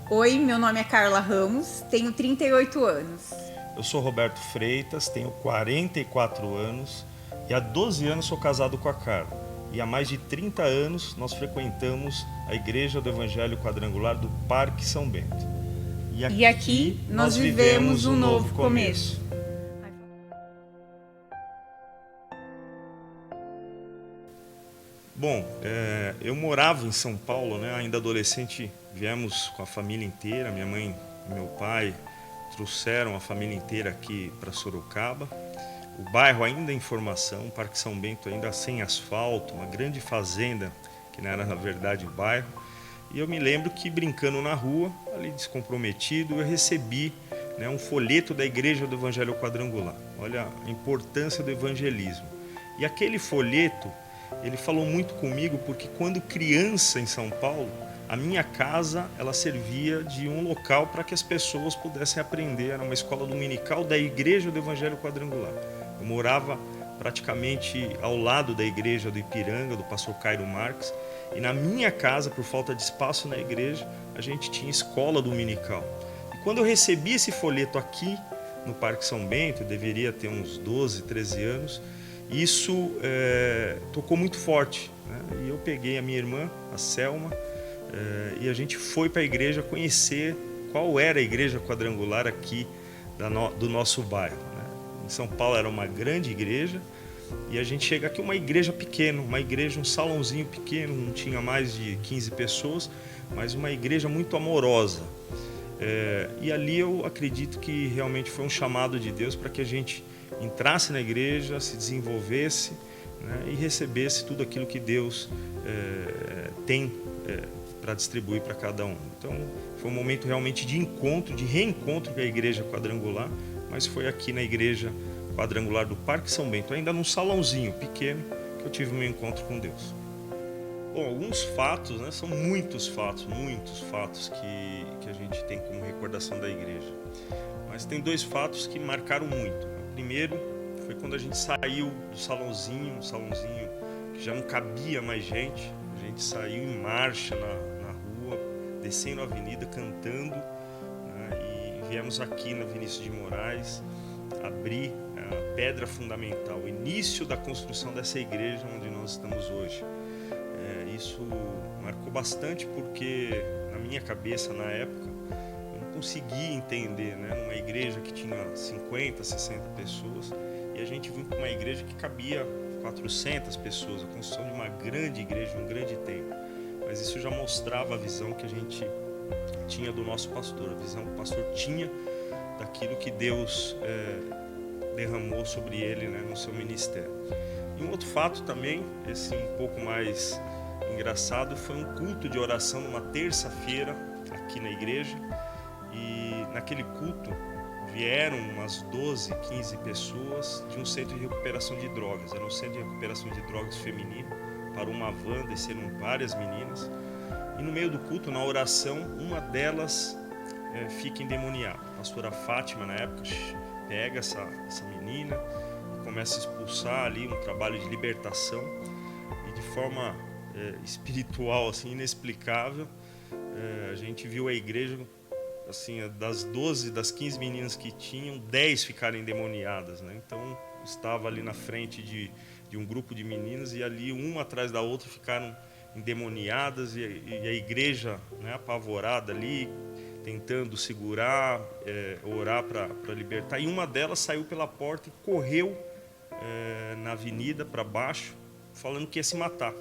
Oi, meu nome é Carla Ramos, tenho 38 anos. Eu sou Roberto Freitas, tenho 44 anos e há 12 anos sou casado com a Carla. E há mais de 30 anos nós frequentamos a Igreja do Evangelho Quadrangular do Parque São Bento. E aqui nós vivemos um novo começo. Bom, eu morava em São Paulo, né? Ainda adolescente, viemos com a família inteira, minha mãe e meu pai trouxeram a família inteira aqui para Sorocaba. O bairro ainda em formação, o Parque São Bento ainda sem asfalto, uma grande fazenda, que não era na verdade o bairro. E eu me lembro que brincando na rua, ali descomprometido, eu recebi, né, um folheto da Igreja do Evangelho Quadrangular. Olha a importância do evangelismo. E aquele folheto, ele falou muito comigo porque quando criança em São Paulo, a minha casa ela servia de um local para que as pessoas pudessem aprender. Era uma escola dominical da Igreja do Evangelho Quadrangular. Eu morava praticamente ao lado da igreja do Ipiranga, do pastor Cairo Marques, e na minha casa, por falta de espaço na igreja, a gente tinha escola dominical. E quando eu recebi esse folheto aqui no Parque São Bento, eu deveria ter uns 12, 13 anos, isso tocou muito forte, né? E eu peguei a minha irmã, a Selma, e a gente foi para a igreja conhecer qual era a igreja quadrangular aqui do nosso bairro, né? Em São Paulo era uma grande igreja e a gente chega aqui uma igreja pequena, uma igreja, um salãozinho pequeno, não tinha mais de 15 pessoas, mas uma igreja muito amorosa. E ali eu acredito que realmente foi um chamado de Deus para que a gente entrasse na igreja, se desenvolvesse, né, e recebesse tudo aquilo que Deus tem para distribuir para cada um. Então foi um momento realmente de encontro, de reencontro com a igreja quadrangular, mas foi aqui na igreja quadrangular do Parque São Bento, ainda num salãozinho pequeno, que eu tive meu encontro com Deus. Bom, alguns fatos, né, são muitos fatos que a gente tem como recordação da igreja. Mas tem dois fatos que marcaram muito. O primeiro foi quando a gente saiu do salãozinho, um salãozinho que já não cabia mais gente. A gente saiu em marcha na rua, descendo a avenida, cantando, né, e viemos aqui na Vinícius de Moraes abrir a pedra fundamental, o início da construção dessa igreja onde nós estamos hoje. Isso marcou bastante porque na minha cabeça, na época, eu não conseguia entender, né? Numa igreja que tinha 50, 60 pessoas, e a gente viu para uma igreja que cabia 400 pessoas, a construção de uma grande igreja, um grande templo. Mas isso já mostrava a visão que a gente tinha do nosso pastor, a visão que o pastor tinha daquilo que Deus derramou sobre ele, né, no seu ministério. E um outro fato também, esse um pouco mais engraçado, foi um culto de oração numa terça-feira aqui na igreja, e naquele culto vieram umas 12, 15 pessoas de um centro de recuperação de drogas. Era um centro de recuperação de drogas feminino, para uma van, desceram várias meninas, e no meio do culto, na oração, uma delas fica endemoniada. A pastora Fátima, na época, pega essa menina e começa a expulsar ali, um trabalho de libertação, e de forma espiritual, assim, inexplicável, a gente viu a igreja, assim, das 15 meninas que tinham, 10 ficaram endemoniadas, né? Então estava ali na frente de um grupo de meninas, e ali uma atrás da outra ficaram endemoniadas, e a igreja, né, apavorada ali, tentando segurar, orar para libertar. E uma delas saiu pela porta e correu na avenida para baixo, falando que ia se matar,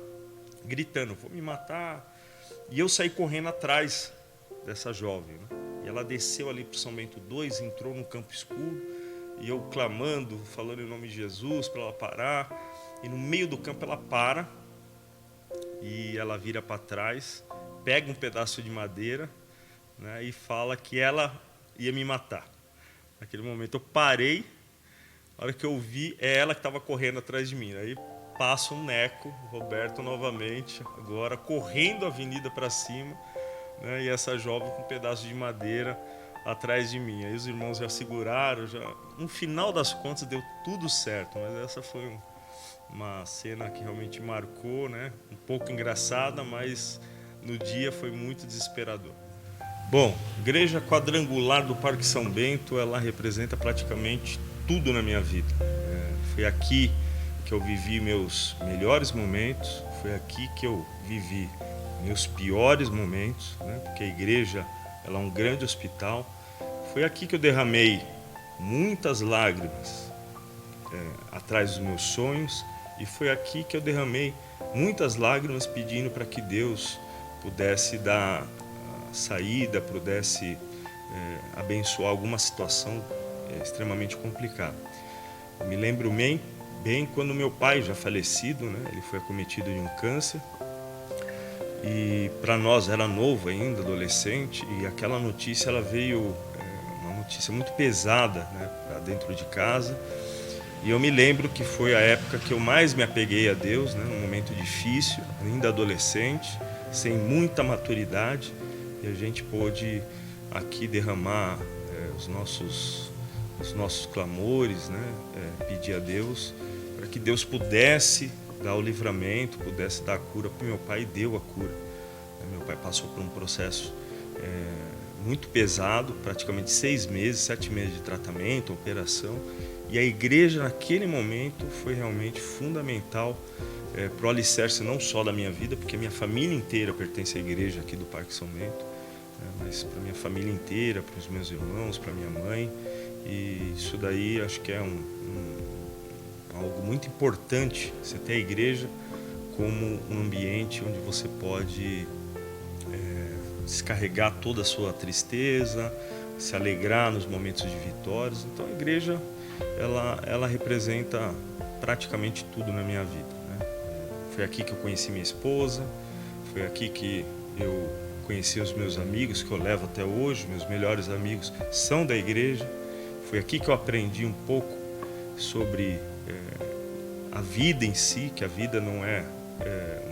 gritando: vou me matar. E eu saí correndo atrás dessa jovem, né? E ela desceu ali para o São Bento 2, entrou no campo escuro, e eu clamando, falando em nome de Jesus para ela parar. E no meio do campo ela para, e ela vira para trás, pega um pedaço de madeira, né, e fala que ela ia me matar. Naquele momento eu parei, a hora que eu vi, é ela que estava correndo atrás de mim. Aí passa um neco, Roberto novamente, agora correndo a avenida para cima, né, e essa jovem com um pedaço de madeira atrás de mim. Aí os irmãos já seguraram, no final das contas deu tudo certo, mas essa foi uma cena que realmente marcou, né? Um pouco engraçada, mas no dia foi muito desesperador. Bom, igreja quadrangular do Parque São Bento, ela representa praticamente tudo na minha vida. Foi aqui que eu vivi meus melhores momentos, foi aqui que eu vivi meus piores momentos, né? Porque a igreja, ela é um grande hospital. Foi aqui que eu derramei muitas lágrimas atrás dos meus sonhos, e foi aqui que eu derramei muitas lágrimas pedindo para que Deus pudesse dar saída, pudesse abençoar alguma situação extremamente complicada. Eu me lembro bem quando meu pai, já falecido, né, ele foi acometido de um câncer, e para nós era novo ainda, adolescente, e aquela notícia ela veio, uma notícia muito pesada, né, para dentro de casa. E eu me lembro que foi a época que eu mais me apeguei a Deus, né, num momento difícil, ainda adolescente, sem muita maturidade, e a gente pôde aqui derramar os nossos clamores, né, pedir a Deus para que Deus pudesse dar o livramento, pudesse dar a cura para meu pai, e deu a cura. Meu pai passou por um processo muito pesado, praticamente 6 meses, 7 meses de tratamento, operação, e a igreja naquele momento foi realmente fundamental para o alicerce não só da minha vida, porque minha família inteira pertence à igreja aqui do Parque São Bento, mas para minha família inteira, para os meus irmãos, para minha mãe, e isso daí acho que é algo muito importante, você ter a igreja como um ambiente onde você pode descarregar toda a sua tristeza, se alegrar nos momentos de vitórias. Então a igreja ela representa praticamente tudo na minha vida, né? Foi aqui que eu conheci minha esposa, foi aqui que eu conheci os meus amigos, que eu levo até hoje, meus melhores amigos são da igreja. Foi aqui que eu aprendi um pouco sobre a vida em si, que a vida não é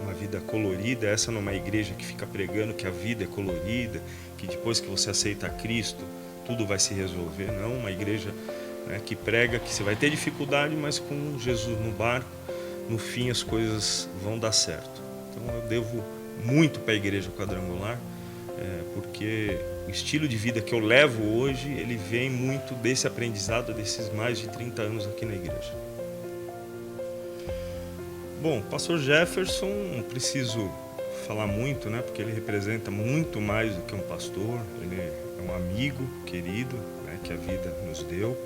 uma vida colorida. Essa não é uma igreja que fica pregando que a vida é colorida, que depois que você aceita Cristo tudo vai se resolver. Não, uma igreja que prega que você vai ter dificuldade, mas com Jesus no barco, no fim as coisas vão dar certo. Então eu devo muito para a igreja quadrangular, porque o estilo de vida que eu levo hoje, ele vem muito desse aprendizado desses mais de 30 anos aqui na igreja. Bom, o pastor Jefferson, não preciso falar muito, né, porque ele representa muito mais do que um pastor. Ele é um amigo querido, né, que a vida nos deu,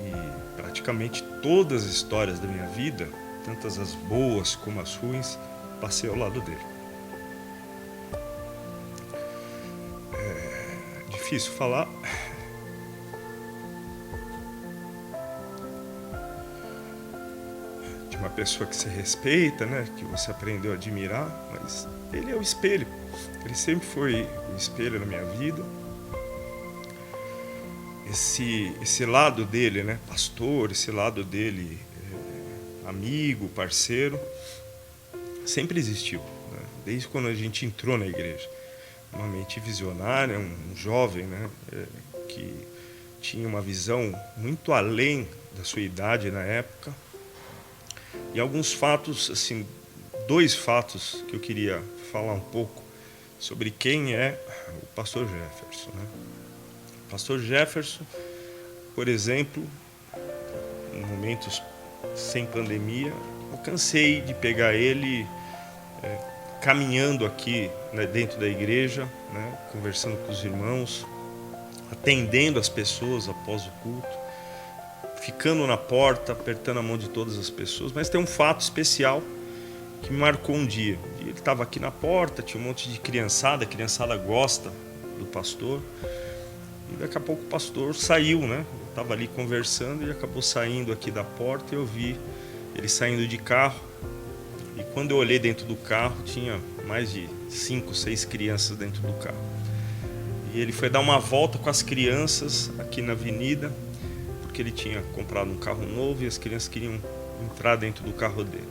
e praticamente todas as histórias da minha vida, tantas as boas como as ruins, passei ao lado dele. É difícil falar. De uma pessoa que você respeita, né, que você aprendeu a admirar, mas ele é o espelho. Ele sempre foi o espelho na minha vida. Esse lado dele, né, pastor, esse lado dele, amigo, parceiro, sempre existiu, né? Desde quando a gente entrou na igreja. Uma mente visionária, um jovem, né, que tinha uma visão muito além da sua idade na época. E alguns fatos, assim, 2 fatos que eu queria falar um pouco sobre quem é o pastor Jefferson, né? O pastor Jefferson, por exemplo, em momentos sem pandemia, eu cansei de pegar ele caminhando aqui, né, dentro da igreja, né, conversando com os irmãos, atendendo as pessoas após o culto, ficando na porta, apertando a mão de todas as pessoas. Mas tem um fato especial que me marcou um dia. Ele estava aqui na porta, tinha um monte de criançada, a criançada gosta do pastor, e daqui a pouco o pastor saiu, né? Eu estava ali conversando e acabou saindo aqui da porta, e eu vi ele saindo de carro, e quando eu olhei dentro do carro, tinha mais de 5, 6 crianças dentro do carro. E ele foi dar uma volta com as crianças aqui na avenida, porque ele tinha comprado um carro novo e as crianças queriam entrar dentro do carro dele.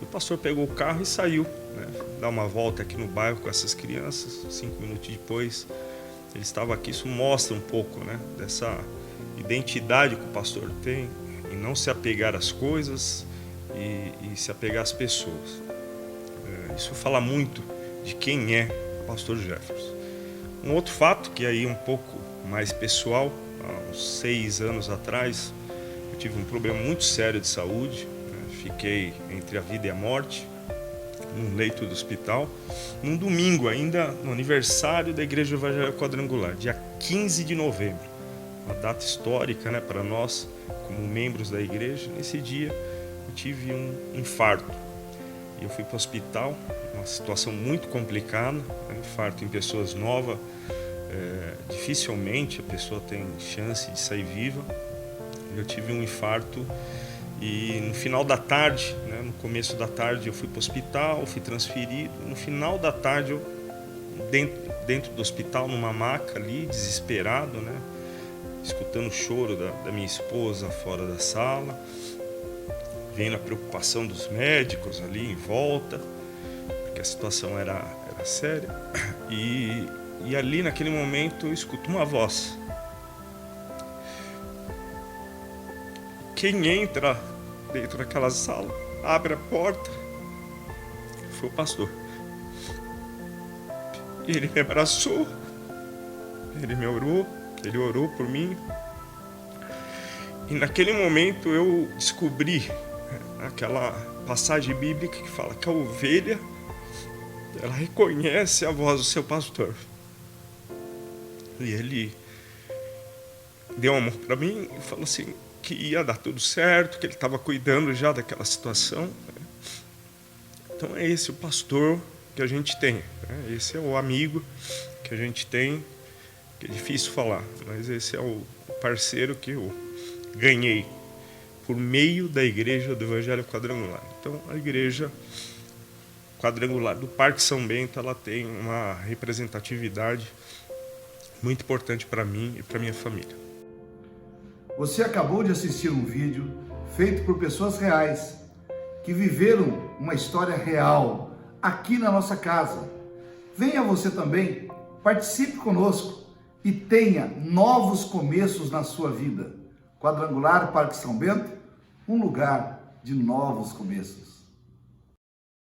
O pastor pegou o carro e saiu, né, dar uma volta aqui no bairro com essas crianças. 5 minutos depois, ele estava aqui. Isso mostra um pouco, né, dessa identidade que o pastor tem em não se apegar às coisas e se apegar às pessoas. Isso fala muito de quem é o pastor Jefferson. Um outro fato, que aí um pouco mais pessoal, há uns 6 anos atrás, eu tive um problema muito sério de saúde, né? Fiquei entre a vida e a morte, num leito do hospital, num domingo ainda, no aniversário da Igreja Evangélica Quadrangular, dia 15 de novembro, uma data histórica, né, para nós, como membros da igreja. Nesse dia eu tive um infarto e eu fui para o hospital, uma situação muito complicada, né? Infarto em pessoas novas, dificilmente a pessoa tem chance de sair viva. Eu tive um infarto e no final da tarde, né, no começo da tarde eu fui para o hospital, fui transferido. No final da tarde eu dentro do hospital, numa maca ali, desesperado, né, escutando o choro da minha esposa fora da sala, vendo a preocupação dos médicos ali em volta, porque a situação era séria. E ali naquele momento eu escuto uma voz. Quem entra dentro daquela sala, abre a porta, foi o pastor. Ele me abraçou, ele orou por mim. E naquele momento eu descobri aquela passagem bíblica que fala que a ovelha, ela reconhece a voz do seu pastor. E ele deu amor para mim e falou assim, que ia dar tudo certo, que ele estava cuidando já daquela situação. Então é esse o pastor que a gente tem, né? Esse é o amigo que a gente tem, que é difícil falar, mas esse é o parceiro que eu ganhei por meio da Igreja do Evangelho Quadrangular. Então a Igreja Quadrangular do Parque São Bento, ela tem uma representatividade muito importante para mim e para minha família. Você acabou de assistir um vídeo feito por pessoas reais, que viveram uma história real aqui na nossa casa. Venha você também, participe conosco e tenha novos começos na sua vida. Quadrangular Parque São Bento, um lugar de novos começos.